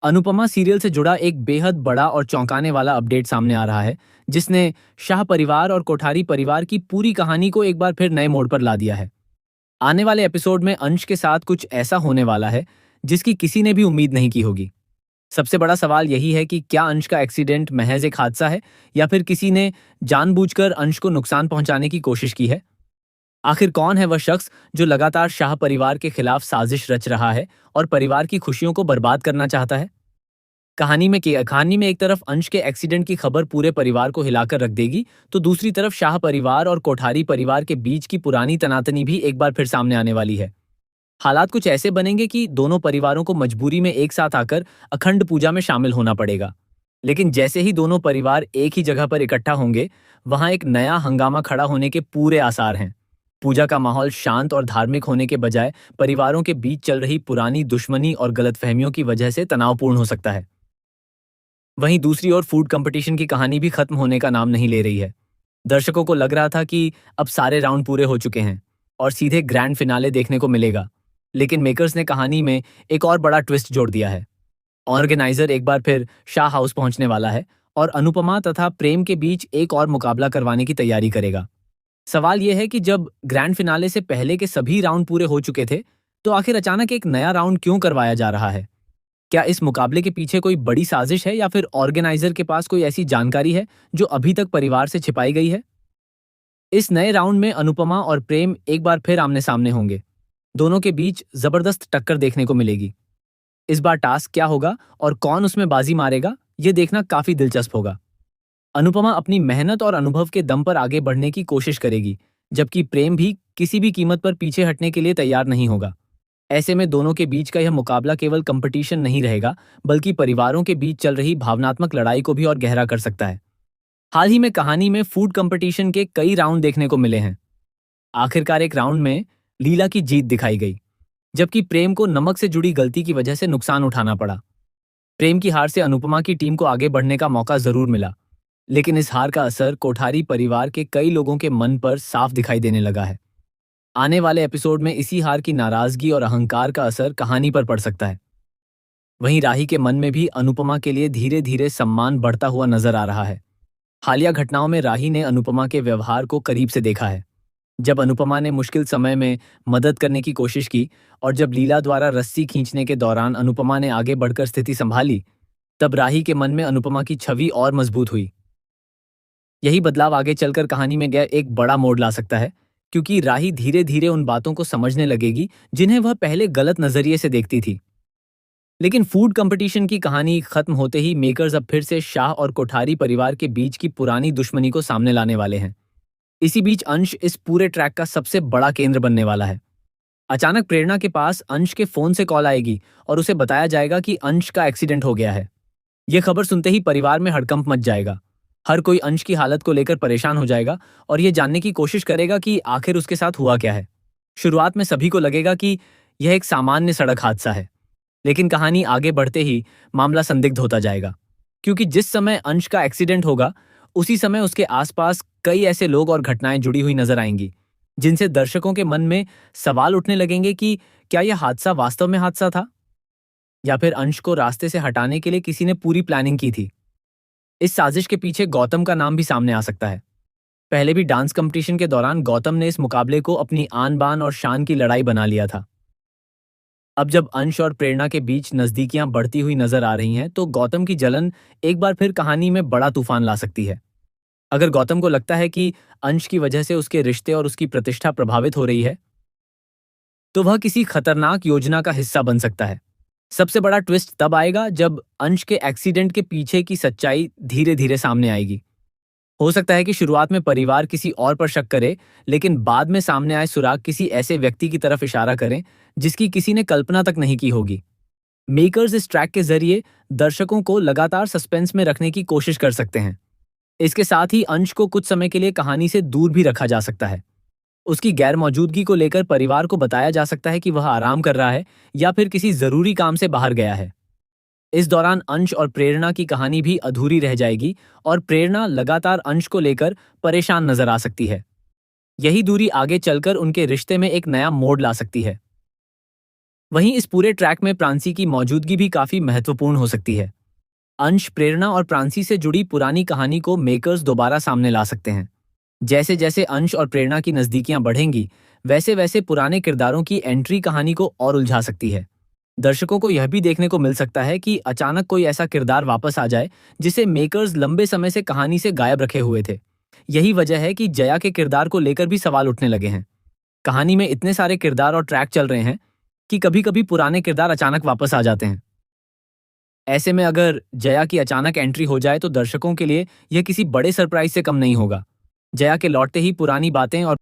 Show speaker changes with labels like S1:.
S1: Anupama serial से जुड़ा एक बेहद बड़ा और चौंकाने वाला अपडेट सामने आ रहा है, जिसने शाह परिवार और कोठारी परिवार की पूरी कहानी को एक बार फिर नए मोड़ पर ला दिया है। आने वाले एपिसोड में अंश के साथ कुछ ऐसा होने वाला है, जिसकी किसी ने भी उम्मीद नहीं की होगी। सबसे बड़ा सवाल यही है कि क्या अंश का एक्सीडेंट महज एक हादसा है या फिर किसी ने जानबूझकर अंश को नुकसान पहुंचाने की कोशिश की है। आखिर कौन है वह शख्स जो लगातार शाह परिवार के खिलाफ साजिश रच रहा है और परिवार की खुशियों को बर्बाद करना चाहता है। कहानी में एक तरफ अंश के एक्सीडेंट की खबर पूरे परिवार को हिलाकर रख देगी, तो दूसरी तरफ शाह परिवार और कोठारी परिवार के बीच की पुरानी तनातनी भी एक बार फिर सामने आने वाली है। हालात कुछ ऐसे बनेंगे कि दोनों परिवारों को मजबूरी में एक साथ आकर अखंड पूजा में शामिल होना पड़ेगा। लेकिन जैसे ही दोनों परिवार एक ही जगह पर इकट्ठा होंगे, वहां एक नया हंगामा खड़ा होने के पूरे आसार हैं। पूजा का माहौल शांत और धार्मिक होने के बजाय परिवारों के बीच चल रही पुरानी दुश्मनी और गलतफहमियों की वजह से तनावपूर्ण हो सकता है। वहीं दूसरी ओर फूड कंपटीशन की कहानी भी खत्म होने का नाम नहीं ले रही है। दर्शकों को लग रहा था कि अब सारे राउंड पूरे हो चुके हैं और सीधे ग्रैंड फिनाले देखने को मिलेगा। लेकिन मेकर्स ने कहानी में एक और बड़ा ट्विस्ट जोड़ दिया है। ऑर्गेनाइजर एक बार फिर शाह हाउस पहुंचने वाला है और अनुपमा तथा प्रेम के बीच एक और मुकाबला करवाने की तैयारी करेगा। सवाल यह है कि जब ग्रैंड फिनाले से पहले के सभी राउंड पूरे हो चुके थे, तो आखिर अचानक एक नया राउंड क्यों करवाया जा रहा है। क्या इस मुकाबले के पीछे कोई बड़ी साजिश है या फिर ऑर्गेनाइजर के पास कोई ऐसी जानकारी है जो अभी तक परिवार से छिपाई गई है। इस नए राउंड में अनुपमा और प्रेम एक बार फिर आमने सामने होंगे। दोनों के बीच जबरदस्त टक्कर देखने को मिलेगी। इस बार टास्क क्या होगा और कौन उसमें बाजी मारेगा, ये देखना काफी दिलचस्प होगा। अनुपमा अपनी मेहनत और अनुभव के दम पर आगे बढ़ने की कोशिश करेगी, जबकि प्रेम भी किसी भी कीमत पर पीछे हटने के लिए तैयार नहीं होगा। ऐसे में दोनों के बीच का यह मुकाबला केवल कंपटीशन नहीं रहेगा, बल्कि परिवारों के बीच चल रही भावनात्मक लड़ाई को भी और गहरा कर सकता है। हाल ही में कहानी में फूड कंपटीशन के कई राउंड देखने को मिले हैं। आखिरकार एक राउंड में लीला की जीत दिखाई गई, जबकि प्रेम को नमक से जुड़ी गलती की वजह से नुकसान उठाना पड़ा। प्रेम की हार से अनुपमा की टीम को आगे बढ़ने का मौका जरूर मिला, लेकिन इस हार का असर कोठारी परिवार के कई लोगों के मन पर साफ दिखाई देने लगा है। आने वाले एपिसोड में इसी हार की नाराजगी और अहंकार का असर कहानी पर पड़ सकता है। वहीं राही के मन में भी अनुपमा के लिए धीरे धीरे सम्मान बढ़ता हुआ नजर आ रहा है। हालिया घटनाओं में राही ने अनुपमा के व्यवहार को करीब से देखा है। जब अनुपमा ने मुश्किल समय में मदद करने की कोशिश की और जब लीला द्वारा रस्सी खींचने के दौरान अनुपमा ने आगे बढ़कर स्थिति संभाली, तब राही के मन में अनुपमा की छवि और मजबूत हुई। यही बदलाव आगे चलकर कहानी में गया एक बड़ा मोड़ ला सकता है, क्योंकि राही धीरे धीरे उन बातों को समझने लगेगी जिन्हें वह पहले गलत नजरिए से देखती थी। लेकिन फूड कंपटीशन की कहानी खत्म होते ही मेकर्स अब फिर से शाह और कोठारी परिवार के बीच की पुरानी दुश्मनी को सामने लाने वाले हैं। इसी बीच अंश इस पूरे ट्रैक का सबसे बड़ा केंद्र बनने वाला है। अचानक प्रेरणा के पास अंश के फोन से कॉल आएगी और उसे बताया जाएगा कि अंश का एक्सीडेंट हो गया है। यह खबर सुनते ही परिवार में हड़कंप मच जाएगा। हर कोई अंश की हालत को लेकर परेशान हो जाएगा और यह जानने की कोशिश करेगा कि आखिर उसके साथ हुआ क्या है। शुरुआत में सभी को लगेगा कि यह एक सामान्य सड़क हादसा है, लेकिन कहानी आगे बढ़ते ही मामला संदिग्ध होता जाएगा, क्योंकि जिस समय अंश का एक्सीडेंट होगा, उसी समय उसके आसपास कई ऐसे लोग और घटनाएं जुड़ी हुई नजर आएंगी, जिनसे दर्शकों के मन में सवाल उठने लगेंगे कि क्या यह हादसा वास्तव में हादसा था या फिर अंश को रास्ते से हटाने के लिए किसी ने पूरी प्लानिंग की थी। इस साजिश के पीछे गौतम का नाम भी सामने आ सकता है। पहले भी डांस कंपटीशन के दौरान गौतम ने इस मुकाबले को अपनी आन बान और शान की लड़ाई बना लिया था। अब जब अंश और प्रेरणा के बीच नजदीकियां बढ़ती हुई नजर आ रही हैं, तो गौतम की जलन एक बार फिर कहानी में बड़ा तूफान ला सकती है। अगर गौतम को लगता है कि अंश की वजह से उसके रिश्ते और उसकी प्रतिष्ठा प्रभावित हो रही है, तो वह किसी खतरनाक योजना का हिस्सा बन सकता है। सबसे बड़ा ट्विस्ट तब आएगा जब अंश के एक्सीडेंट के पीछे की सच्चाई धीरे धीरे सामने आएगी। हो सकता है कि शुरुआत में परिवार किसी और पर शक करे, लेकिन बाद में सामने आए सुराग किसी ऐसे व्यक्ति की तरफ इशारा करें जिसकी किसी ने कल्पना तक नहीं की होगी। मेकर्स इस ट्रैक के जरिए दर्शकों को लगातार सस्पेंस में रखने की कोशिश कर सकते हैं। इसके साथ ही अंश को कुछ समय के लिए कहानी से दूर भी रखा जा सकता है। उसकी गैर मौजूदगी को लेकर परिवार को बताया जा सकता है कि वह आराम कर रहा है या फिर किसी जरूरी काम से बाहर गया है। इस दौरान अंश और प्रेरणा की कहानी भी अधूरी रह जाएगी और प्रेरणा लगातार अंश को लेकर परेशान नजर आ सकती है। यही दूरी आगे चलकर उनके रिश्ते में एक नया मोड़ ला सकती है। वहीं इस पूरे ट्रैक में प्रांसी की मौजूदगी भी काफी महत्वपूर्ण हो सकती है। अंश, प्रेरणा और प्रांसी से जुड़ी पुरानी कहानी को मेकर्स दोबारा सामने ला सकते हैं। जैसे जैसे अंश और प्रेरणा की नजदीकियां बढ़ेंगी, वैसे वैसे पुराने किरदारों की एंट्री कहानी को और उलझा सकती है। दर्शकों को यह भी देखने को मिल सकता है कि अचानक कोई ऐसा किरदार वापस आ जाए जिसे मेकर्स लंबे समय से कहानी से गायब रखे हुए थे। यही वजह है कि जया के किरदार को लेकर भी सवाल उठने लगे हैं। कहानी में इतने सारे किरदार और ट्रैक चल रहे हैं कि कभी कभी पुराने किरदार अचानक वापस आ जाते हैं। ऐसे में अगर जया की अचानक एंट्री हो जाए तो दर्शकों के लिए यह किसी बड़े सरप्राइज से कम नहीं होगा। जया के लौटते ही पुरानी बातें और